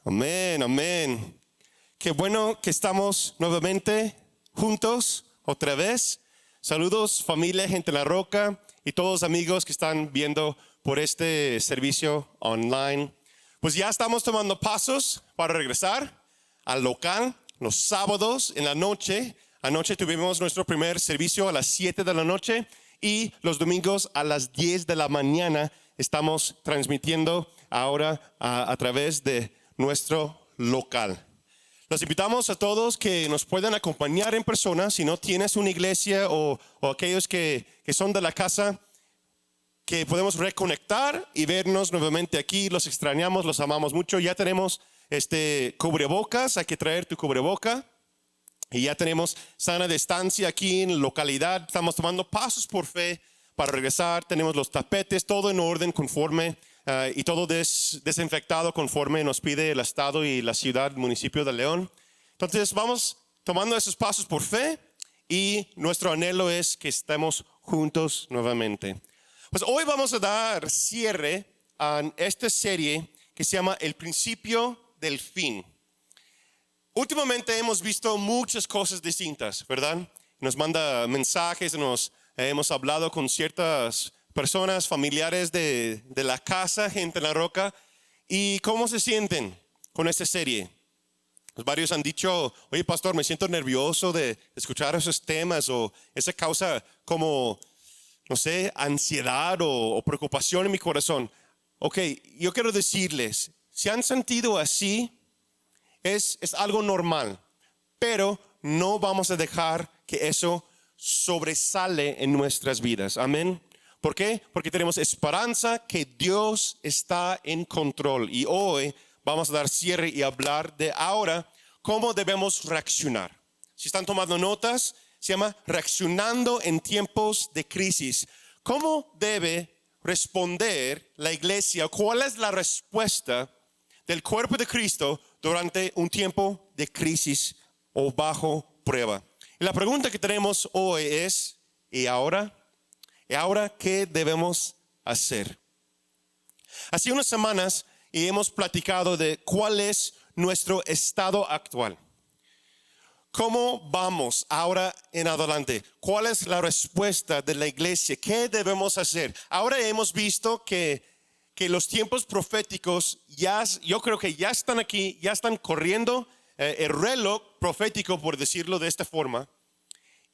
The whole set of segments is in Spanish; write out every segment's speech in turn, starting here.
Amén, amén. Qué bueno que estamos nuevamente juntos otra vez. Saludos familia, gente en la roca y todos los amigos que están viendo por este servicio online. Pues ya estamos tomando pasos para regresar al local los sábados en la noche. Anoche tuvimos nuestro primer servicio a las 7 de la noche y los domingos a las 10 de la mañana estamos transmitiendo ahora a través de nuestro local. Los invitamos a todos que nos puedan acompañar en persona. Si no tienes una iglesia o aquellos que son de la casa, que podemos reconectar y vernos nuevamente aquí. Los extrañamos, los amamos mucho. Ya tenemos cubrebocas, hay que traer tu cubreboca. Y ya tenemos sana distancia aquí en la localidad. Estamos tomando pasos por fe para regresar. Tenemos los tapetes, todo en orden conforme y todo desinfectado conforme nos pide el estado y la ciudad, municipio de León. Entonces vamos tomando esos pasos por fe y nuestro anhelo es que estemos juntos nuevamente. Pues hoy vamos a dar cierre a esta serie que se llama El principio del fin. Últimamente hemos visto muchas cosas distintas, ¿verdad? Nos manda mensajes, hemos hablado con ciertas personas, familiares de la casa, gente en la roca. ¿Y cómo se sienten con esta serie? Pues varios han dicho, oye pastor, me siento nervioso de escuchar esos temas o esa causa como, no sé, ansiedad o preocupación en mi corazón. Ok, yo quiero decirles, si han sentido así, es algo normal, pero no vamos a dejar que eso sobresale en nuestras vidas. Amén. ¿Por qué? Porque tenemos esperanza que Dios está en control. Y hoy vamos a dar cierre y hablar de ahora cómo debemos reaccionar. Si están tomando notas, se llama reaccionando en tiempos de crisis. ¿Cómo debe responder la iglesia? ¿Cuál es la respuesta del cuerpo de Cristo durante un tiempo de crisis o bajo prueba? Y la pregunta que tenemos hoy es, ¿y ahora? ¿Y ahora qué debemos hacer? Hace unas semanas hemos platicado de cuál es nuestro estado actual. ¿Cómo vamos ahora en adelante? ¿Cuál es la respuesta de la iglesia? ¿Qué debemos hacer? Ahora hemos visto que los tiempos proféticos yo creo que ya están aquí, ya están corriendo el reloj profético, por decirlo de esta forma.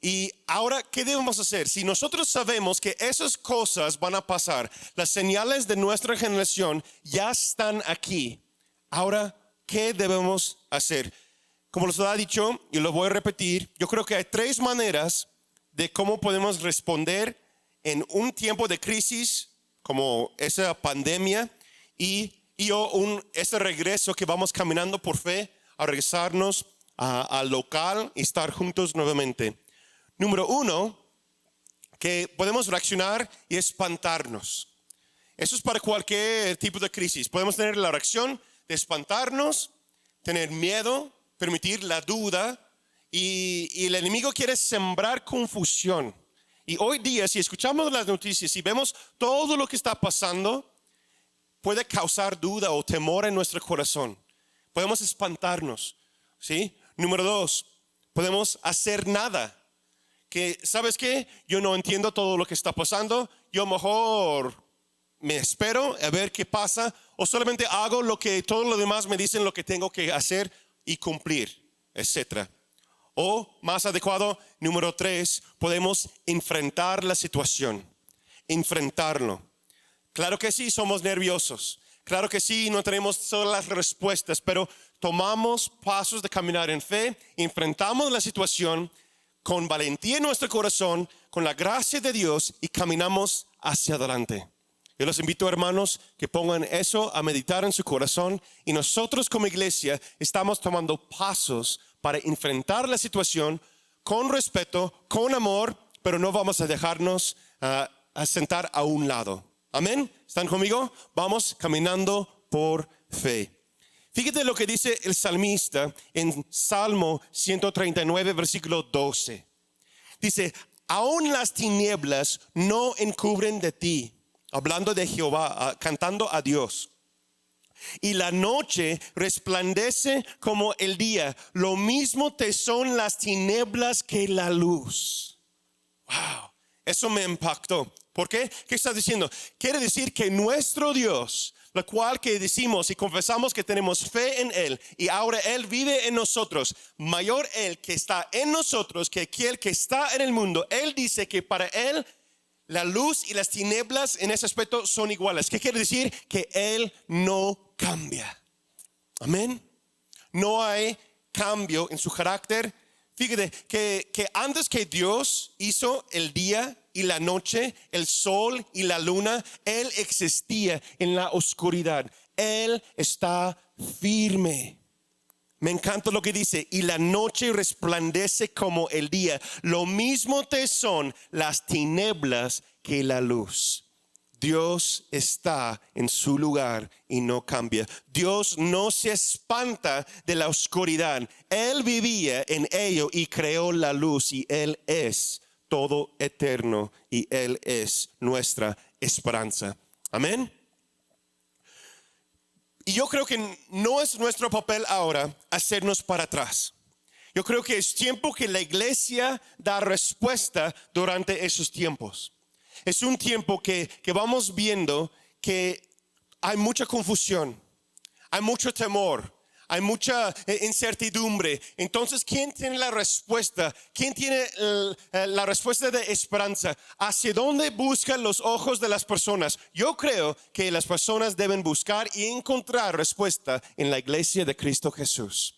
Y ahora, ¿qué debemos hacer? Si nosotros sabemos que esas cosas van a pasar, las señales de nuestra generación ya están aquí. Ahora, ¿qué debemos hacer? Como les ha dicho, y lo voy a repetir, yo creo que hay tres maneras de cómo podemos responder en un tiempo de crisis, como esa pandemia, y ese regreso que vamos caminando por fe a regresarnos al local y estar juntos nuevamente. Número uno, que podemos reaccionar y espantarnos. Eso es para cualquier tipo de crisis. Podemos tener la reacción de espantarnos, tener miedo, permitir la duda y el enemigo quiere sembrar confusión. Y hoy día, si escuchamos las noticias y vemos todo lo que está pasando, puede causar duda o temor en nuestro corazón. Podemos espantarnos, ¿sí? Número dos, podemos hacer nada. Que, ¿sabes qué? Yo no entiendo todo lo que está pasando. Yo mejor me espero a ver qué pasa. O solamente hago lo que todos los demás me dicen lo que tengo que hacer y cumplir, etc. O más adecuado, número tres, podemos enfrentar la situación. Enfrentarlo. Claro que sí, somos nerviosos. Claro que sí, no tenemos todas las respuestas. Pero tomamos pasos de caminar en fe. Enfrentamos la situación con valentía en nuestro corazón, con la gracia de Dios y caminamos hacia adelante. Yo los invito, hermanos, que pongan eso a meditar en su corazón y nosotros como iglesia estamos tomando pasos para enfrentar la situación con respeto, con amor, pero no vamos a dejarnos a sentar a un lado. Amén. ¿Están conmigo? Vamos caminando por fe. Fíjate lo que dice el salmista en Salmo 139, versículo 12. Dice, aún las tinieblas no encubren de ti, hablando de Jehová, cantando a Dios. y la noche resplandece como el día. Lo mismo te son las tinieblas que la luz. Wow, eso me impactó. ¿Por qué? ¿Qué está diciendo? Quiere decir que nuestro Dios, lo cual que decimos y confesamos que tenemos fe en Él y ahora Él vive en nosotros, mayor Él que está en nosotros que aquel que está en el mundo. Él dice que para Él la luz y las tinieblas en ese aspecto son iguales. ¿Qué quiere decir? Que Él no cambia. Amén. No hay cambio en su carácter. Fíjate que antes que Dios hizo el día y la noche, el sol y la luna, Él existía en la oscuridad. Él está firme. Me encanta lo que dice, y la noche resplandece como el día. Lo mismo te son las tinieblas que la luz. Dios está en su lugar y no cambia. Dios no se espanta de la oscuridad. Él vivía en ello y creó la luz, y Él es todo eterno y Él es nuestra esperanza. Amén. Y yo creo que no es nuestro papel ahora hacernos para atrás. Yo creo que es tiempo que la iglesia da respuesta durante esos tiempos. Es un tiempo que vamos viendo que hay mucha confusión, hay mucho temor, hay mucha incertidumbre. Entonces, ¿quién tiene la respuesta? ¿Quién tiene la respuesta de esperanza? ¿Hacia dónde buscan los ojos de las personas? Yo creo que las personas deben buscar y encontrar respuesta en la iglesia de Cristo Jesús.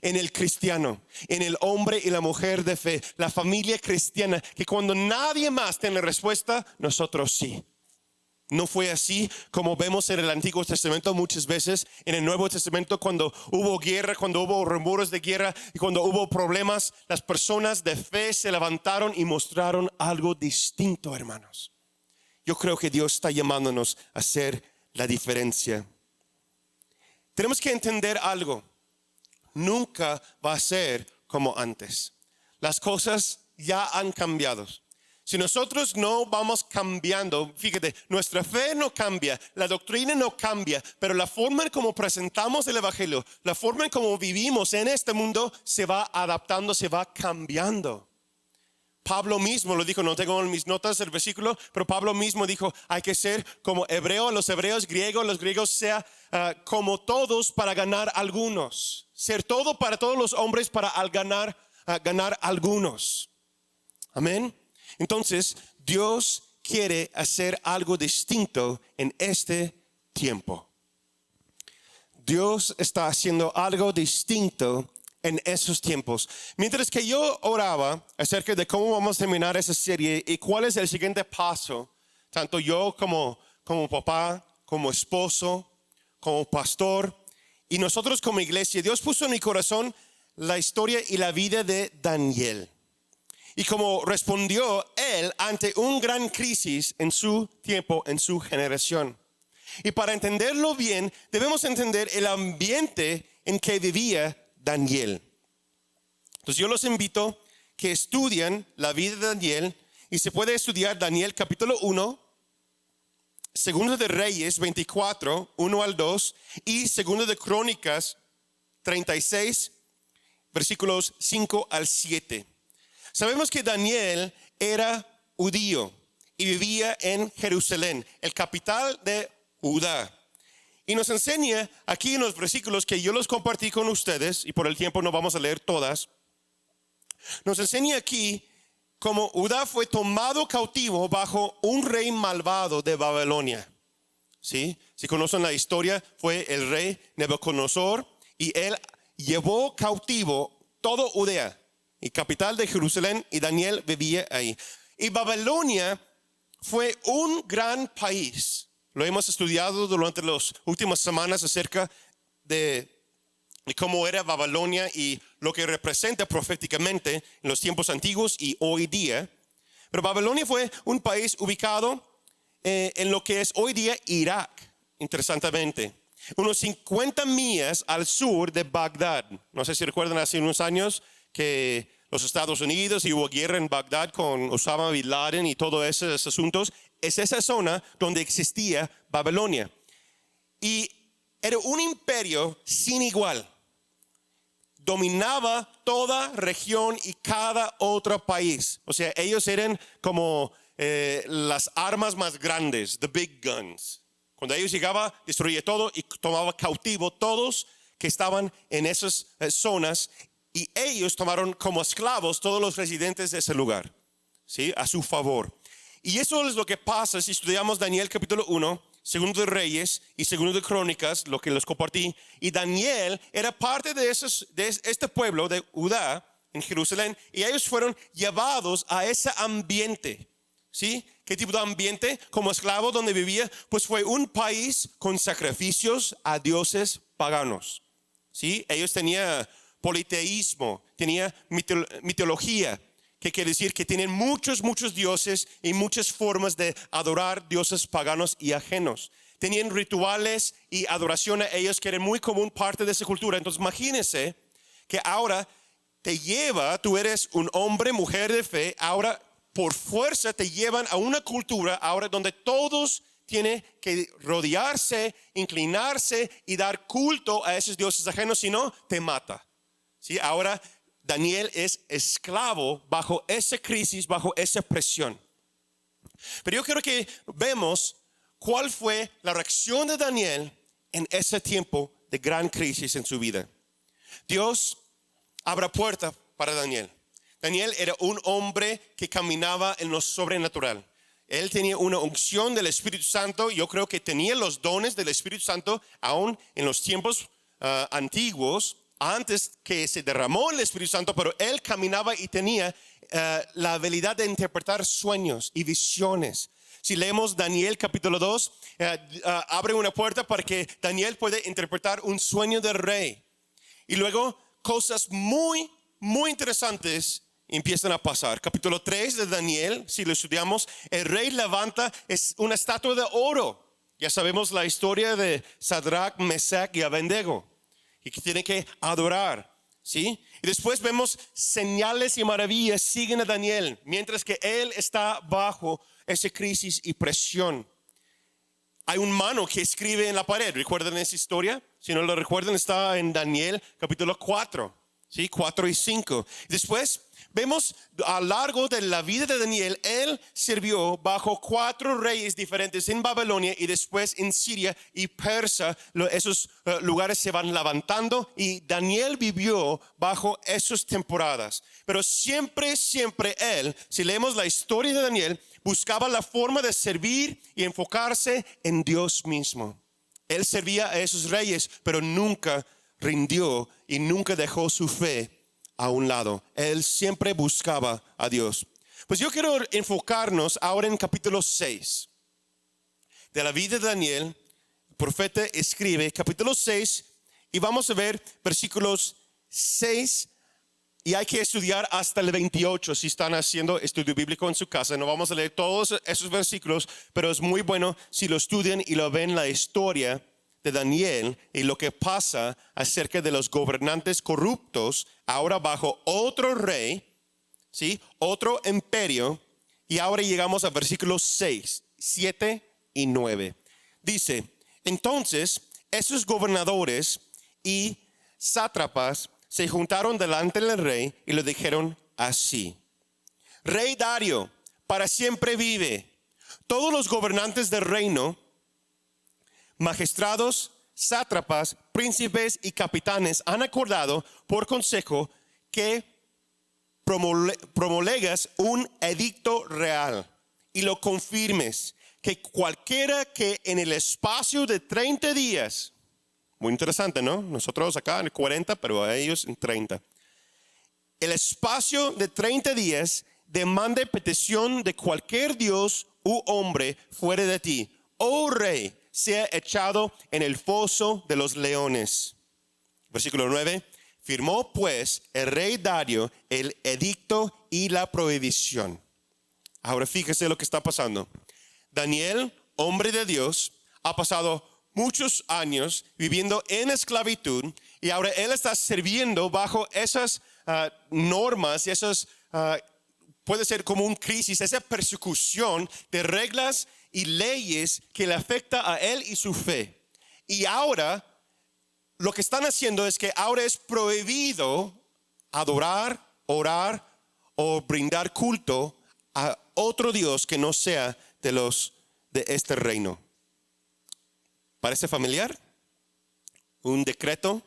En el cristiano, en el hombre y la mujer de fe, la familia cristiana, que cuando nadie más tiene respuesta, nosotros sí. No fue así como vemos en el Antiguo Testamento muchas veces. En el Nuevo Testamento, cuando hubo guerra, cuando hubo rumores de guerra y cuando hubo problemas, las personas de fe se levantaron y mostraron algo distinto, hermanos. Yo creo que Dios está llamándonos a hacer la diferencia. Tenemos que entender algo. Nunca va a ser como antes. Las cosas ya han cambiado. Si nosotros no vamos cambiando, fíjate, nuestra fe no cambia, la doctrina no cambia, pero la forma en cómo presentamos el evangelio, la forma en cómo vivimos en este mundo se va adaptando, se va cambiando. Pablo mismo lo dijo, no tengo en mis notas el versículo, pero Pablo mismo dijo, hay que ser como hebreo, los hebreos, griegos, los griegos, sea como todos para ganar algunos. Ser todo para todos los hombres para ganar algunos. Amén. Entonces, Dios quiere hacer algo distinto en este tiempo. Dios está haciendo algo distinto en esos tiempos. Mientras que yo oraba acerca de cómo vamos a terminar esa serie y cuál es el siguiente paso, tanto yo como papá, como esposo, como pastor y nosotros como iglesia, Dios puso en mi corazón la historia y la vida de Daniel. Y cómo respondió él ante una gran crisis en su tiempo, en su generación. Y para entenderlo bien, debemos entender el ambiente en que vivía Daniel. Entonces yo los invito que estudien la vida de Daniel. Y se puede estudiar Daniel capítulo 1, Segundo de Reyes 24, 1 al 2 y Segundo de Crónicas 36, versículos 5 al 7. Sabemos que Daniel era judío y vivía en Jerusalén, el capital de Judá. Y nos enseña aquí en los versículos que yo los compartí con ustedes, y por el tiempo no vamos a leer todas, nos enseña aquí cómo Judá fue tomado cautivo bajo un rey malvado de Babilonia. ¿Sí? Si conocen la historia, fue el rey Nabucodonosor y él llevó cautivo todo Judea y capital de Jerusalén, y Daniel vivía ahí. Y Babilonia fue un gran país. Lo hemos estudiado durante las últimas semanas acerca de cómo era Babilonia y lo que representa proféticamente en los tiempos antiguos y hoy día. Pero Babilonia fue un país ubicado en lo que es hoy día Irak, interesantemente. Unos 50 millas al sur de Bagdad. No sé si recuerdan hace unos años que los Estados Unidos y hubo guerra en Bagdad con Osama Bin Laden y todos esos asuntos. Es esa zona donde existía Babilonia. Y era un imperio sin igual. Dominaba toda región y cada otro país. O sea, ellos eran como las armas más grandes, the big guns. Cuando ellos llegaban, destruía todo y tomaba cautivo todos que estaban en esas zonas. Y ellos tomaron como esclavos todos los residentes de ese lugar, ¿sí? A su favor. Y eso es lo que pasa si estudiamos Daniel capítulo 1, Segundo de Reyes y Segundo de Crónicas, lo que les compartí. Y Daniel era parte de este pueblo de Judá en Jerusalén. Y ellos fueron llevados a ese ambiente, ¿sí? ¿Qué tipo de ambiente? Como esclavo donde vivía, pues fue un país con sacrificios a dioses paganos, ¿sí? Ellos tenían politeísmo, tenía mitología, que quiere decir que tienen muchos dioses y muchas formas de adorar dioses paganos y ajenos. Tenían rituales y adoración a ellos que eran muy común parte de esa cultura. Entonces imagínense que ahora tú eres un hombre, mujer de fe, ahora por fuerza te llevan a una cultura ahora donde todos tienen que rodearse, inclinarse y dar culto a esos dioses ajenos, si no te mata. ¿Sí? Ahora Daniel es esclavo bajo esa crisis, bajo esa presión. Pero yo quiero que vemos cuál fue la reacción de Daniel en ese tiempo de gran crisis en su vida. Dios abre puerta para Daniel. Daniel era un hombre que caminaba en lo sobrenatural. Él tenía una unción del Espíritu Santo. Yo creo que tenía los dones del Espíritu Santo aún en los tiempos antiguos, antes que se derramó el Espíritu Santo, pero él caminaba y tenía la habilidad de interpretar sueños y visiones. Si leemos Daniel capítulo 2, abre una puerta para que Daniel pueda interpretar un sueño del rey. Y luego cosas muy interesantes empiezan a pasar. Capítulo 3 de Daniel, si lo estudiamos, el rey levanta una estatua de oro. Ya sabemos la historia de Sadrach, Mesach y Abednego, y que tienen que adorar, ¿sí? Y después vemos señales y maravillas siguen a Daniel mientras que él está bajo esa crisis y presión. Hay un mano que escribe en la pared. ¿Recuerdan esa historia? Si no lo recuerdan, está en Daniel capítulo 4, ¿sí? 4 y 5. Después vemos a lo largo de la vida de Daniel, él sirvió bajo 4 reyes diferentes en Babilonia y después en Siria y Persia. Esos lugares se van levantando y Daniel vivió bajo esas temporadas. Pero siempre él, si leemos la historia de Daniel, buscaba la forma de servir y enfocarse en Dios mismo. Él servía a esos reyes, pero nunca rindió y nunca dejó su fe a un lado. Él siempre buscaba a Dios. Pues yo quiero enfocarnos ahora en capítulo 6 de la vida de Daniel. El profeta escribe capítulo 6 y vamos a ver versículos 6 y hay que estudiar hasta el 28 si están haciendo estudio bíblico en su casa. No vamos a leer todos esos versículos, pero es muy bueno si lo estudian y lo ven la historia de Daniel y lo que pasa acerca de los gobernantes corruptos ahora bajo otro rey, ¿sí? Otro imperio. Y ahora llegamos a versículos 6, 7 y 9. Dice: entonces esos gobernadores y sátrapas se juntaron delante del rey y le dijeron así: Rey Dario, para siempre vive. Todos los gobernantes del reino, magistrados, sátrapas, príncipes y capitanes han acordado por consejo que promulgues un edicto real y lo confirmes, que cualquiera que en el espacio de 30 días, muy interesante, ¿no? Nosotros acá en 40, pero a ellos en 30. El espacio de 30 días demande petición de cualquier dios u hombre fuera de ti, oh rey, sea echado en el foso de los leones. Versículo 9. Firmó pues el rey Dario el edicto y la prohibición. Ahora fíjese lo que está pasando. Daniel, hombre de Dios, ha pasado muchos años viviendo en esclavitud y ahora él está sirviendo bajo esas normas y esas puede ser como una crisis, esa persecución de reglas y leyes que le afecta a él y su fe. Y ahora lo que están haciendo es que ahora es prohibido adorar, orar o brindar culto a otro Dios que no sea de este reino. ¿Parece familiar? Un decreto,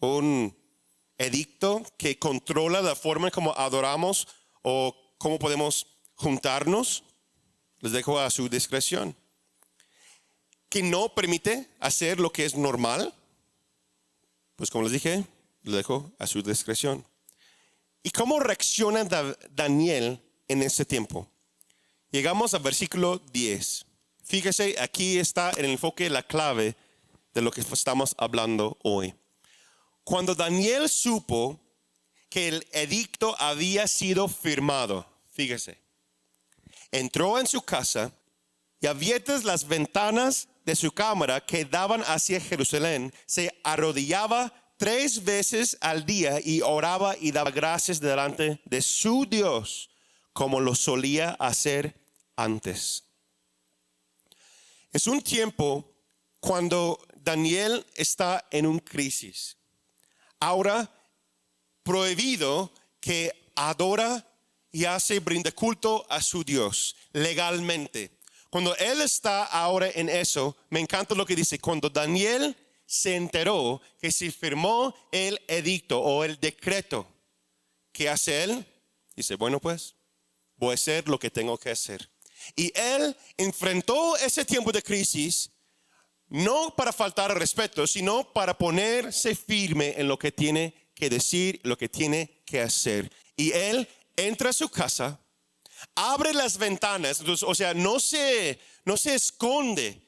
un edicto que controla la forma como adoramos o cómo podemos juntarnos. Les dejo a su discreción. Que no permite hacer lo que es normal. Pues como les dije, lo dejo a su discreción. ¿Y cómo reacciona Daniel en ese tiempo? Llegamos al versículo 10. Fíjese, aquí está el enfoque, la clave de lo que estamos hablando hoy. Cuando Daniel supo que el edicto había sido firmado, fíjese, entró en su casa y abiertas las ventanas de su cámara que daban hacia Jerusalén, se arrodillaba 3 veces al día y oraba y daba gracias delante de su Dios, como lo solía hacer antes. Es un tiempo cuando Daniel está en una crisis. Ahora prohibido que adora y brinda culto a su Dios legalmente. Cuando él está ahora en eso, me encanta lo que dice. Cuando Daniel se enteró que se firmó el edicto o el decreto, ¿qué hace él? Dice, bueno pues, voy a hacer lo que tengo que hacer. Y él enfrentó ese tiempo de crisis no para faltar al respeto, sino para ponerse firme en lo que tiene que decir, lo que tiene que hacer. Y él entra a su casa, abre las ventanas, entonces, o sea, no se esconde,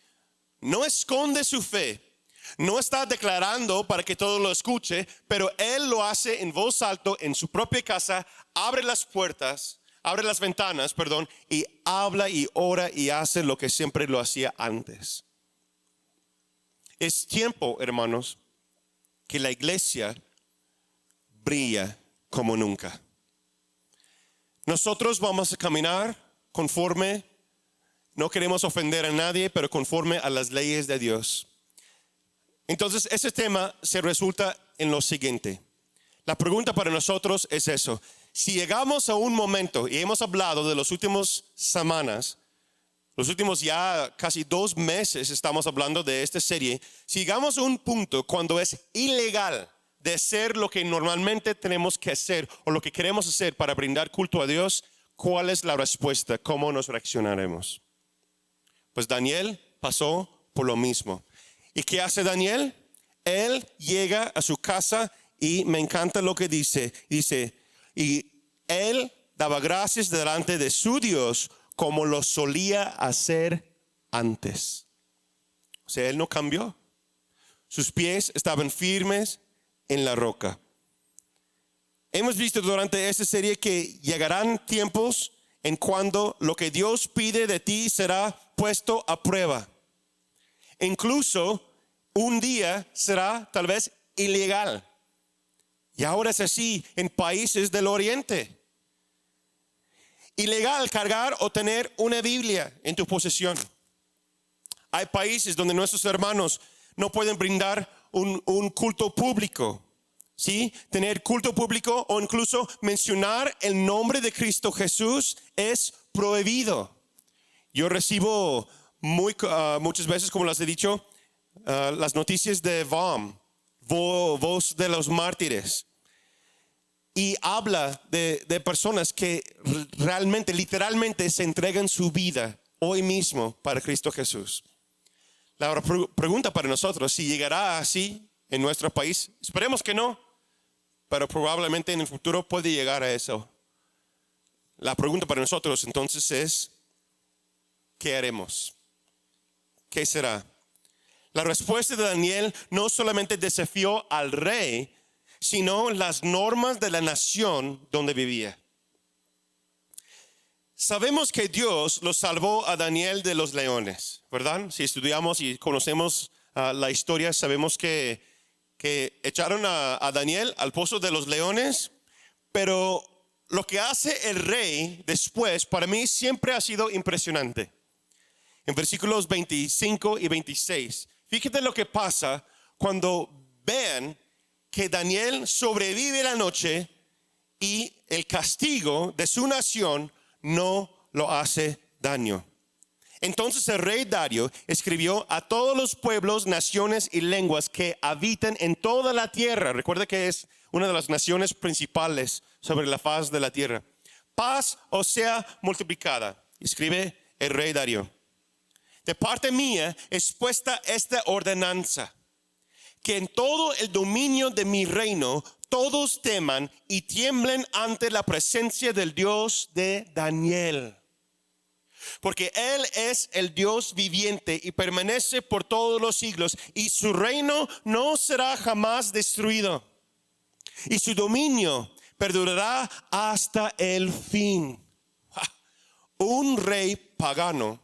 no esconde su fe, no está declarando para que todo lo escuche, pero él lo hace en voz alta en su propia casa, abre las ventanas, y habla y ora y hace lo que siempre lo hacía antes. Es tiempo, hermanos, que la iglesia brilla como nunca. Nosotros vamos a caminar conforme, no queremos ofender a nadie, pero conforme a las leyes de Dios. Entonces, ese tema se resulta en lo siguiente. La pregunta para nosotros es eso. Si llegamos a un momento, y hemos hablado de las últimas semanas, los últimos ya casi 2 meses estamos hablando de esta serie. Si llegamos a un punto cuando es ilegal de hacer lo que normalmente tenemos que hacer o lo que queremos hacer para brindar culto a Dios, ¿cuál es la respuesta? ¿Cómo nos reaccionaremos? Pues Daniel pasó por lo mismo. ¿Y qué hace Daniel? Él llega a su casa y me encanta lo que dice. Dice, y él daba gracias delante de su Dios como lo solía hacer antes. O sea, él no cambió. Sus pies estaban firmes en la roca. Hemos visto durante esta serie que llegarán tiempos en cuando lo que Dios pide de ti será puesto a prueba. Incluso un día será tal vez ilegal. Y ahora es así en países del Oriente. Ilegal cargar o tener una Biblia en tu posesión. Hay países donde nuestros hermanos no pueden brindar un culto público, ¿sí? Tener culto público o incluso mencionar el nombre de Cristo Jesús es prohibido. Yo recibo muchas veces, como les he dicho, las noticias de VOM, Voz de los Mártires. Y habla de personas que realmente, literalmente se entregan su vida hoy mismo para Cristo Jesús. La pregunta para nosotros, si llegará así en nuestro país, esperemos que no, pero probablemente en el futuro puede llegar a eso. La pregunta para nosotros entonces es, ¿qué haremos? ¿Qué será? La respuesta de Daniel no solamente desafió al rey, sino las normas de la nación donde vivía. Sabemos que Dios lo salvó a Daniel de los leones, ¿verdad? Si estudiamos y conocemos la historia, sabemos que echaron a Daniel al pozo de los leones, pero lo que hace el rey después, para mí siempre ha sido impresionante. En versículos 25 y 26, fíjate lo que pasa cuando vean que Daniel sobrevive la noche y el castigo de su nación no lo hace daño. Entonces el rey Darío escribió a todos los pueblos, naciones y lenguas que habitan en toda la tierra. Recuerda que es una de las naciones principales sobre la faz de la tierra. Paz os sea multiplicada, escribe el rey Darío. De parte mía es puesta esta ordenanza, que en todo el dominio de mi reino todos teman y tiemblen ante la presencia del Dios de Daniel. Porque Él es el Dios viviente y permanece por todos los siglos, y su reino no será jamás destruido, y su dominio perdurará hasta el fin. Un rey pagano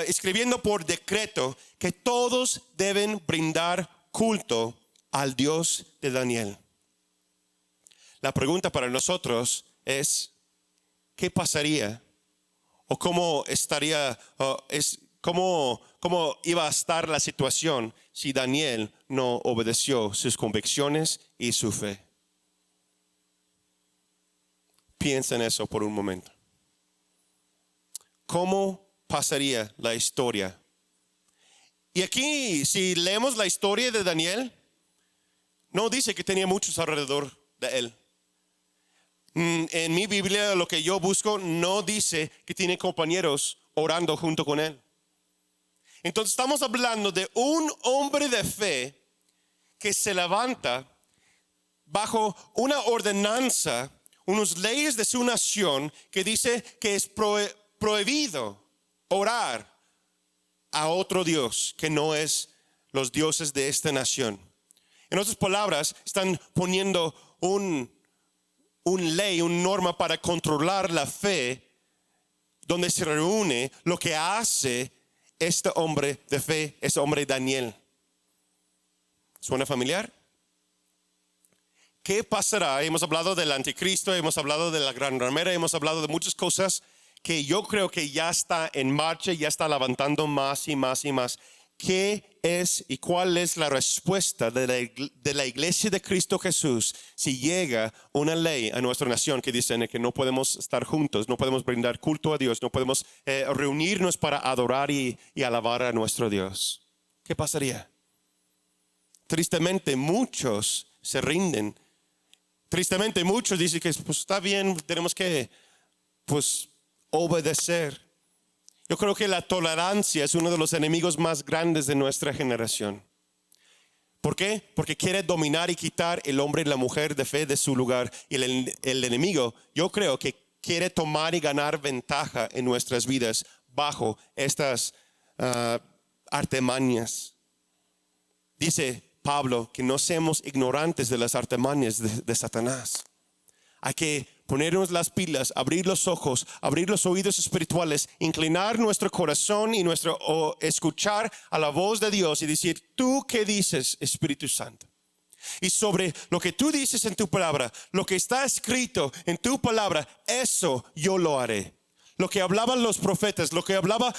escribiendo por decreto que todos deben brindar culto al Dios de Daniel. La pregunta para nosotros es: ¿qué pasaría? ¿O cómo estaría? ¿Cómo iba a estar la situación si Daniel no obedeció sus convicciones y su fe? Piensa en eso por un momento. ¿Cómo pasaría la historia? Y aquí, si leemos la historia de Daniel, no dice que tenía muchos alrededor de él. En mi Biblia, lo que yo busco, no dice que tiene compañeros orando junto con él. Entonces estamos hablando de un hombre de fe que se levanta bajo una ordenanza, unas leyes de su nación que dice que es prohibido orar a otro Dios que no es los dioses de esta nación. En otras palabras, están poniendo una ley, una norma para controlar la fe, donde se reúne lo que hace este hombre de fe, este hombre Daniel. ¿Suena familiar? ¿Qué pasará? Hemos hablado del anticristo, hemos hablado de la gran ramera, hemos hablado de muchas cosas que yo creo que ya está en marcha, ya está levantando más y más y más. ¿Qué es y cuál es la respuesta de la iglesia de Cristo Jesús si llega una ley a nuestra nación que dice que no podemos estar juntos, no podemos brindar culto a Dios, no podemos reunirnos para adorar y alabar a nuestro Dios? ¿Qué pasaría? Tristemente muchos se rinden. Tristemente muchos dicen que pues está bien, tenemos que obedecer. Yo creo que la tolerancia es uno de los enemigos más grandes de nuestra generación. ¿Por qué? Porque quiere dominar y quitar el hombre y la mujer de fe de su lugar. Y el enemigo, yo creo que quiere tomar y ganar ventaja en nuestras vidas bajo estas artimañas. Dice Pablo que no seamos ignorantes de las artimañas de Satanás. Hay que ponernos las pilas, abrir los ojos, abrir los oídos espirituales, inclinar nuestro corazón y escuchar a la voz de Dios y decir: ¿tú qué dices, Espíritu Santo? Y sobre lo que tú dices en tu palabra, lo que está escrito en tu palabra, eso yo lo haré. Lo que hablaban los profetas, lo que hablaba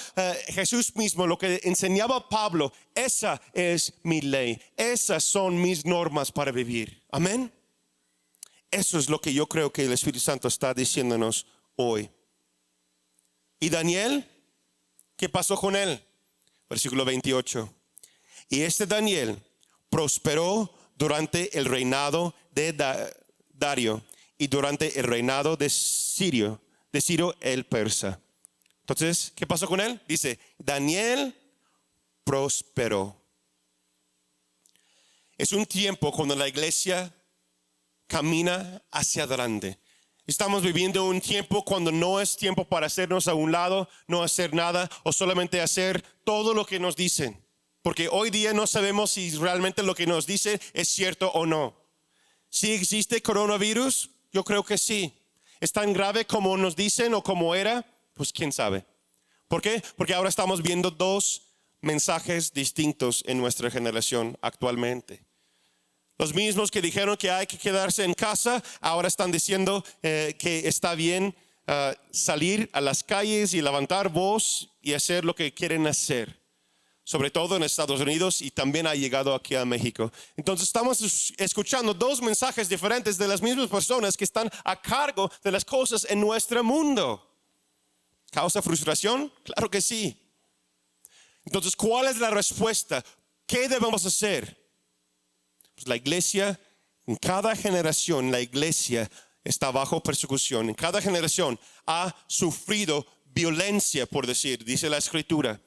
Jesús mismo, lo que enseñaba Pablo, esa es mi ley. Esas son mis normas para vivir. Amén. Eso es lo que yo creo que el Espíritu Santo está diciéndonos hoy. ¿Y Daniel? ¿Qué pasó con él? Versículo 28. Y este Daniel prosperó durante el reinado de Darío y durante el reinado de Ciro el persa. Entonces, ¿qué pasó con él? Dice: Daniel prosperó. Es un tiempo cuando la iglesia camina hacia adelante. Estamos viviendo un tiempo cuando no es tiempo para hacernos a un lado, no hacer nada o solamente hacer todo lo que nos dicen. Porque hoy día no sabemos si realmente lo que nos dicen es cierto o no. ¿Sí existe coronavirus? Yo creo que sí. ¿Es tan grave como nos dicen o como era? Pues quién sabe. ¿Por qué? Porque ahora estamos viendo dos mensajes distintos en nuestra generación actualmente. Los mismos que dijeron que hay que quedarse en casa, ahora están diciendo que está bien salir a las calles y levantar voz y hacer lo que quieren hacer. sobre todo en Estados Unidos y también ha llegado aquí a México. Entonces estamos escuchando dos mensajes diferentes de las mismas personas que están a cargo de las cosas en nuestro mundo. ¿Causa frustración? Claro que sí. Entonces, ¿cuál es la respuesta? ¿Qué debemos hacer? Pues la iglesia, en cada generación, la iglesia está bajo persecución. En cada generación ha sufrido violencia, por decir, dice la Escritura.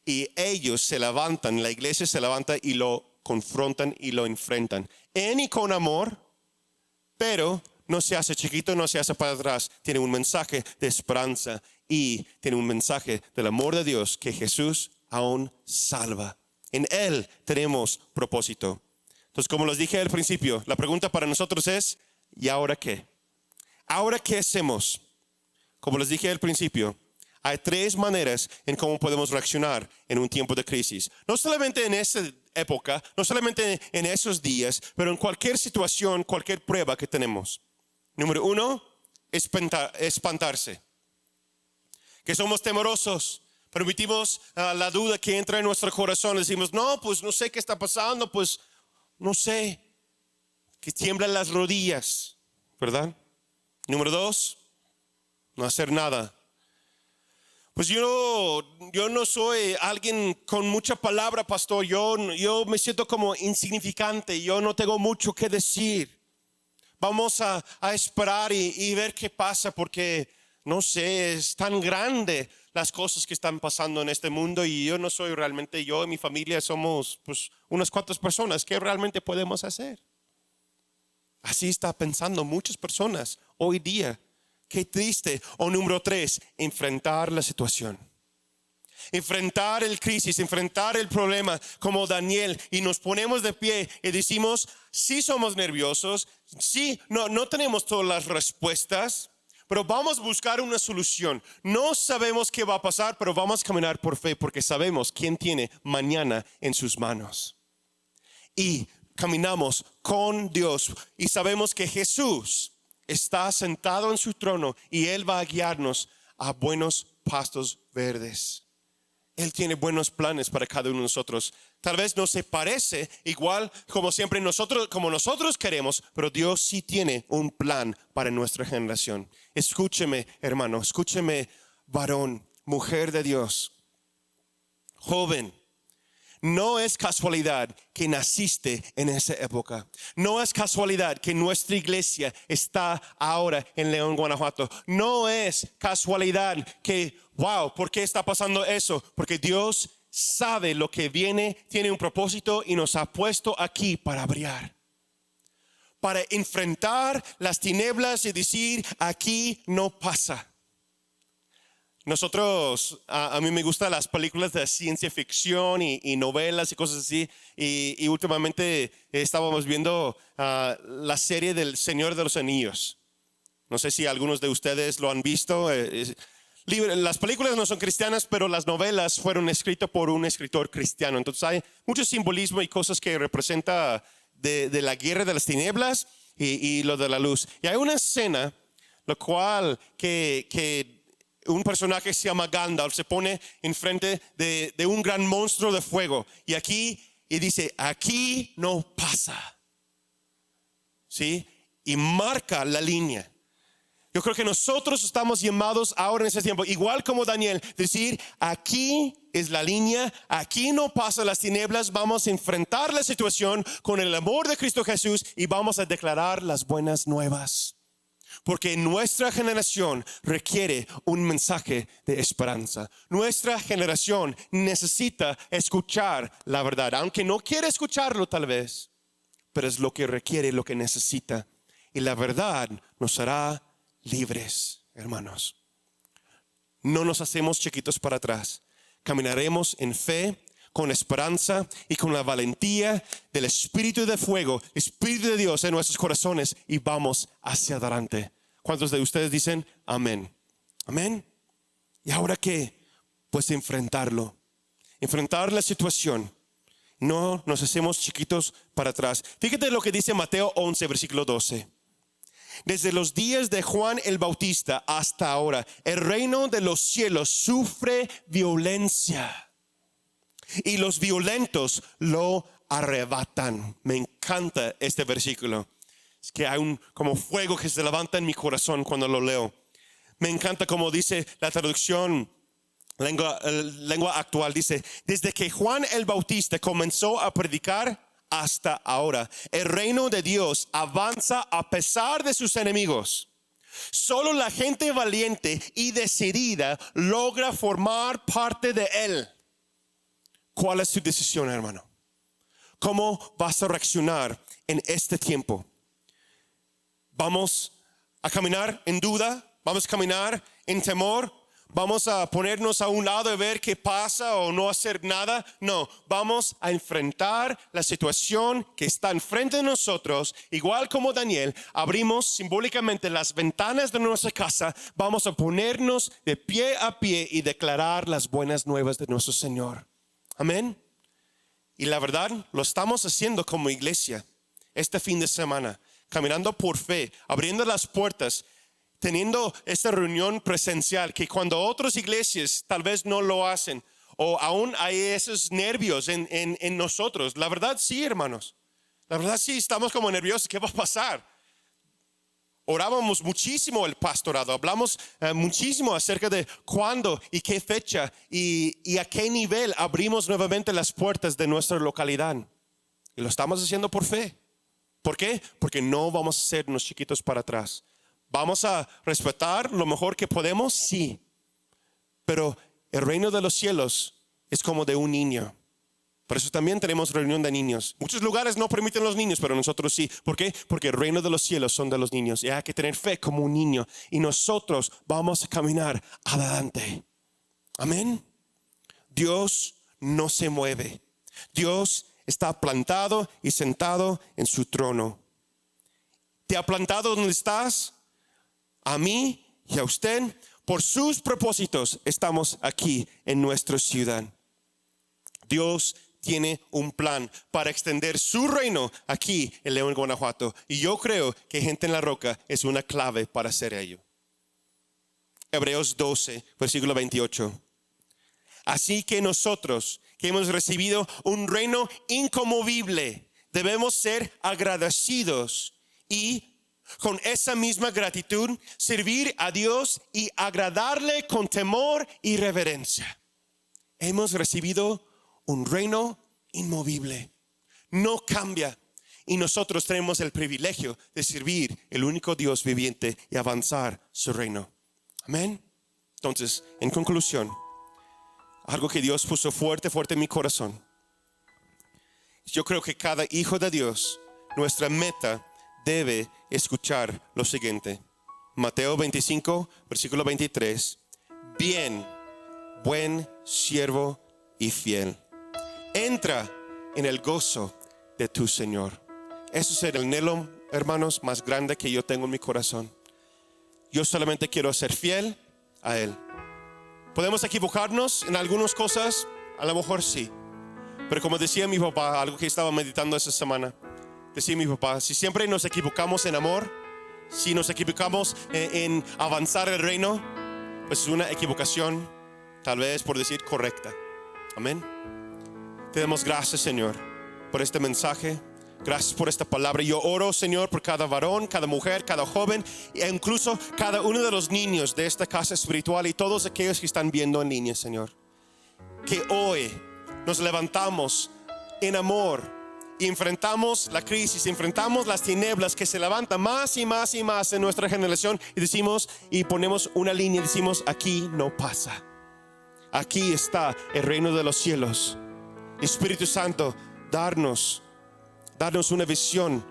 Y ellos se levantan, la iglesia se levanta y lo confrontan y lo enfrentan. En y con amor, pero no se hace chiquito, no se hace para atrás. Tiene un mensaje de esperanza y tiene un mensaje del amor de Dios que Jesús aún salva. En Él tenemos propósito. Entonces, como les dije al principio, la pregunta para nosotros es, ¿y ahora qué? ¿Ahora qué hacemos? Como les dije al principio, hay tres maneras en cómo podemos reaccionar en un tiempo de crisis. No solamente en esta época, no solamente en esos días, pero en cualquier situación, cualquier prueba que tenemos. Número uno, espantarse. Que somos temerosos. Permitimos la duda que entra en nuestro corazón. Decimos, no, pues no sé qué está pasando, pues no sé. Que tiemblan las rodillas, ¿verdad? Número dos, no hacer nada. Pues yo no soy alguien con mucha palabra, pastor. Yo me siento como insignificante. Yo no tengo mucho que decir. Vamos a esperar y ver qué pasa porque, no sé, es tan grande las cosas que están pasando en este mundo y yo no soy realmente, yo y mi familia somos pues unas cuantas personas. ¿Qué realmente podemos hacer? Así está pensando muchas personas hoy día. Qué triste. O número tres, enfrentar la situación. Enfrentar el crisis, enfrentar el problema como Daniel y nos ponemos de pie y decimos, sí somos nerviosos, sí, no tenemos todas las respuestas, pero vamos a buscar una solución. No sabemos qué va a pasar, pero vamos a caminar por fe porque sabemos quién tiene mañana en sus manos. Y caminamos con Dios y sabemos que Jesús está sentado en su trono y Él va a guiarnos a buenos pastos verdes. Él tiene buenos planes para cada uno de nosotros. Tal vez no se parece igual como siempre como nosotros queremos, pero Dios sí tiene un plan para nuestra generación. Escúcheme, hermano, escúcheme, varón, mujer de Dios, joven. No es casualidad que naciste en esa época. No es casualidad que nuestra iglesia está ahora en León, Guanajuato. No es casualidad que, wow, ¿por qué está pasando eso? Porque Dios sabe lo que viene, tiene un propósito y nos ha puesto aquí para brillar. Para enfrentar las tinieblas y decir, aquí no pasa. Nosotros, a mí me gustan las películas de ciencia ficción y novelas y cosas así. Y últimamente estábamos viendo la serie del Señor de los Anillos. No sé si algunos de ustedes lo han visto. Las películas no son cristianas, pero las novelas fueron escritas por un escritor cristiano. Entonces hay mucho simbolismo y cosas que representa de la guerra de las tinieblas y lo de la luz. Y hay una escena, lo cual que un personaje se llama Gandalf, se pone enfrente de un gran monstruo de fuego y dice, aquí no pasa, ¿sí? Y marca la línea. Yo creo que nosotros estamos llamados ahora en ese tiempo, igual como Daniel, decir, aquí es la línea, aquí no pasan las tinieblas, vamos a enfrentar la situación con el amor de Cristo Jesús y vamos a declarar las buenas nuevas. Porque nuestra generación requiere un mensaje de esperanza. Nuestra generación necesita escuchar la verdad, aunque no quiere escucharlo tal vez, pero es lo que requiere, lo que necesita. Y la verdad nos hará libres, hermanos. No nos hacemos chiquitos para atrás. Caminaremos en fe, con esperanza y con la valentía del Espíritu de fuego, Espíritu de Dios en nuestros corazones y vamos hacia adelante. ¿Cuántos de ustedes dicen amén? Amén. ¿Y ahora qué? Pues enfrentarlo. Enfrentar la situación. No nos hacemos chiquitos para atrás. Fíjate lo que dice Mateo 11, versículo 12. Desde los días de Juan el Bautista hasta ahora, el reino de los cielos sufre violencia. y los violentos lo arrebatan. Me encanta este versículo. Es que hay como fuego que se levanta en mi corazón cuando lo leo. Me encanta como dice la traducción lengua actual. Dice, desde que Juan el Bautista comenzó a predicar hasta ahora, el reino de Dios avanza a pesar de sus enemigos. Solo la gente valiente y decidida logra formar parte de él. ¿Cuál es tu decisión, hermano? ¿Cómo vas a reaccionar en este tiempo? ¿Vamos a caminar en duda? ¿Vamos a caminar en temor? ¿Vamos a ponernos a un lado y ver qué pasa o no hacer nada? No, vamos a enfrentar la situación que está enfrente de nosotros. Igual como Daniel, abrimos simbólicamente las ventanas de nuestra casa. Vamos a ponernos de pie a pie y declarar las buenas nuevas de nuestro Señor. Amén. Y la verdad, lo estamos haciendo como iglesia este fin de semana, caminando por fe, abriendo las puertas, teniendo esta reunión presencial que cuando otras iglesias tal vez no lo hacen o aún hay esos nervios en nosotros. La verdad sí, hermanos. La verdad sí, estamos como nerviosos. ¿Qué va a pasar? Orábamos muchísimo el pastorado, hablamos muchísimo acerca de cuándo y qué fecha y a qué nivel abrimos nuevamente las puertas de nuestra localidad. Y lo estamos haciendo por fe. ¿Por qué? Porque no vamos a hacernos chiquitos para atrás. ¿Vamos a respetar lo mejor que podemos? Sí. Pero el reino de los cielos es como de un niño. Por eso también tenemos reunión de niños. Muchos lugares no permiten los niños, pero nosotros sí. ¿Por qué? Porque el reino de los cielos son de los niños. Y hay que tener fe como un niño. Y nosotros vamos a caminar adelante. Amén. Dios no se mueve. Dios está plantado y sentado en su trono. ¿Te ha plantado donde estás? A mí y a usted. Por sus propósitos estamos aquí en nuestra ciudad. Dios tiene un plan para extender su reino aquí en León, Guanajuato. Y yo creo que Gente en la Roca es una clave para hacer ello. Hebreos 12, versículo 28. Así que nosotros que hemos recibido un reino inconmovible, debemos ser agradecidos y con esa misma gratitud servir a Dios y agradarle con temor y reverencia. Hemos recibido un reino inmovible, no cambia, y nosotros tenemos el privilegio de servir el único Dios viviente y avanzar su reino. Amén. Entonces, en conclusión, algo que Dios puso fuerte en mi corazón. Yo creo que cada hijo de Dios, nuestra meta debe escuchar lo siguiente. Mateo 25, versículo 23. Bien, buen siervo y fiel. Entra en el gozo de tu Señor. Eso es el anhelo, hermanos, más grande que yo tengo en mi corazón. Yo solamente quiero ser fiel a Él. ¿Podemos equivocarnos en algunas cosas? A lo mejor sí. Pero como decía mi papá, algo que estaba meditando esa semana, decía mi papá, si siempre nos equivocamos en amor, si nos equivocamos en avanzar el reino, pues es una equivocación, tal vez por decir correcta. Amén. Te damos gracias, Señor, por este mensaje. Gracias por esta palabra. Yo oro, Señor, por cada varón, cada mujer, cada joven e incluso cada uno de los niños de esta casa espiritual y todos aquellos que están viendo en línea, Señor. Que hoy nos levantamos en amor y enfrentamos la crisis, enfrentamos las tinieblas que se levantan más y más y más en nuestra generación y decimos y ponemos una línea y decimos, aquí no pasa. Aquí está el reino de los cielos. Espíritu Santo, darnos una visión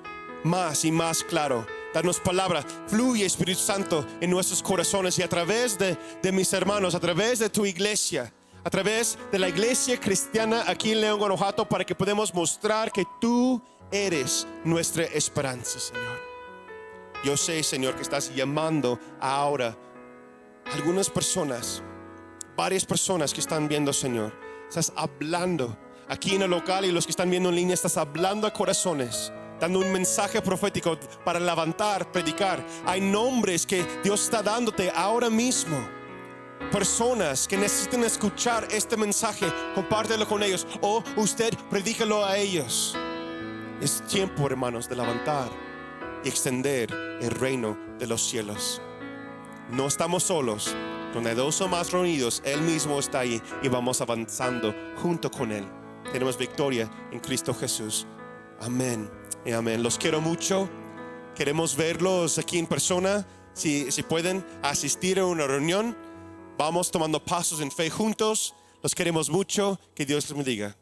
más y más claro. Darnos palabra. Fluye, Espíritu Santo, en nuestros corazones y a través de mis hermanos, a través de tu iglesia, a través de la iglesia cristiana aquí en León, Guanajuato, para que podamos mostrar que tú eres nuestra esperanza, Señor. Yo sé, Señor, que estás llamando ahora a algunas personas, varias personas que están viendo, Señor. Estás hablando aquí en el local y los que están viendo en línea, estás hablando a corazones, dando un mensaje profético para levantar, predicar. Hay nombres que Dios está dándote ahora mismo personas que necesiten escuchar este mensaje, compártelo con ellos o usted predícalo a ellos. Es tiempo, hermanos, de levantar y extender el reino de los cielos. No estamos solos. Donde dos o más reunidos, Él mismo está ahí y vamos avanzando junto con Él. Tenemos victoria en Cristo Jesús. Amén y amén. Los quiero mucho. Queremos verlos aquí en persona. Si pueden asistir a una reunión, vamos tomando pasos en fe juntos. Los queremos mucho. Que Dios les bendiga.